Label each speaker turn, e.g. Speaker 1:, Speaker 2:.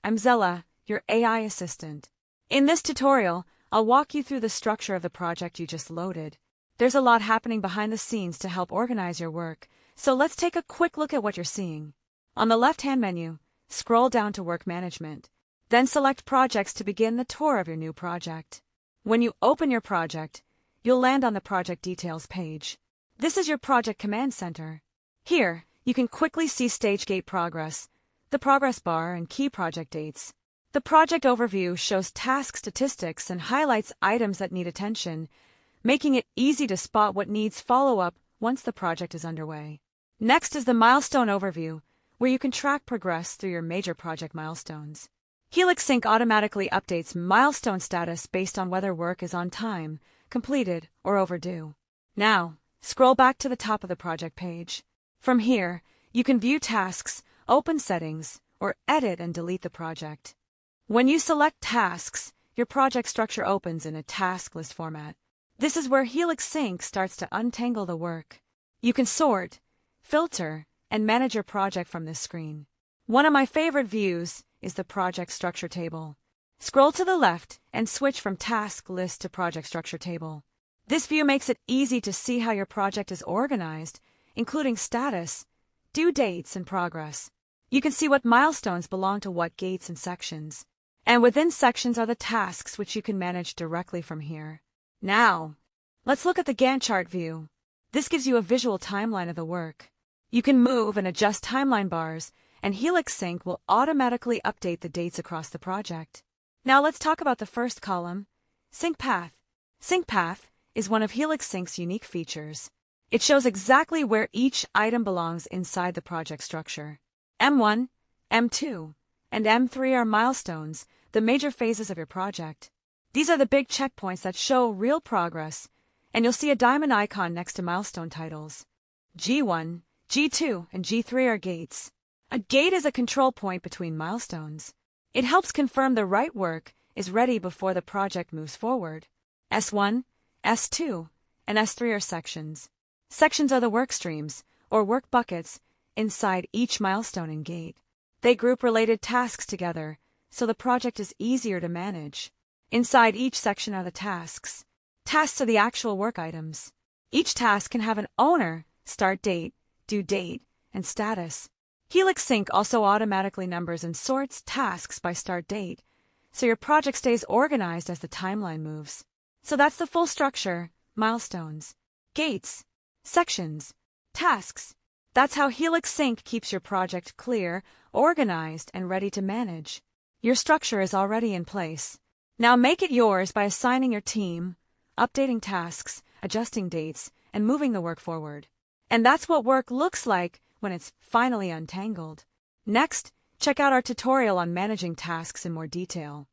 Speaker 1: I'm Zella, your AI assistant. In this tutorial, I'll walk you through the structure of the project you just loaded. There's a lot happening behind the scenes to help organize your work, so let's take a quick look at what you're seeing. On the left-hand menu, scroll down to Work Management. Then select Projects to begin the tour of your new project. When you open your project, you'll land on the Project Details page. This is your Project Command Center. Here, you can quickly see stage gate progress, the progress bar, and key project dates. The Project Overview shows task statistics and highlights items that need attention, making it easy to spot what needs follow-up once the project is underway. Next is the Milestone Overview, where you can track progress through your major project milestones. HelixSync automatically updates milestone status based on whether work is on time, completed, or overdue. Now, scroll back to the top of the project page. From here, you can view tasks, open settings, or edit and delete the project. When you select tasks, your project structure opens in a task list format. This is where HelixSync starts to untangle the work. You can sort, filter, and manage your project from this screen. One of my favorite views is the project structure table. Scroll to the left and switch from task list to project structure table. This view makes it easy to see how your project is organized, including status, due dates, and progress. You can see what milestones belong to what gates and sections. And within sections are the tasks which you can manage directly from here. Now, let's look at the Gantt chart view. This gives you a visual timeline of the work. You can move and adjust timeline bars, and HelixSync will automatically update the dates across the project. Now let's talk about the first column, Sync Path. Sync Path is one of HelixSync's unique features. It shows exactly where each item belongs inside the project structure. M1, M2, and M3 are milestones, the major phases of your project. These are the big checkpoints that show real progress, and you'll see a diamond icon next to milestone titles. G1, G2, and G3 are gates. A gate is a control point between milestones. It helps confirm the right work is ready before the project moves forward. S1, S2, and S3 are sections. Sections are the workstreams, or work buckets, inside each milestone and gate. They group related tasks together, so the project is easier to manage. Inside each section are the tasks. Tasks are the actual work items. Each task can have an owner, start date, due date, and status. HelixSync also automatically numbers and sorts tasks by start date, so your project stays organized as the timeline moves. So that's the full structure: milestones, gates, sections, tasks. That's how HelixSync keeps your project clear, organized, and ready to manage. Your structure is already in place. Now make it yours by assigning your team, updating tasks, adjusting dates, and moving the work forward. And that's what work looks like when it's finally untangled. Next, check out our tutorial on managing tasks in more detail.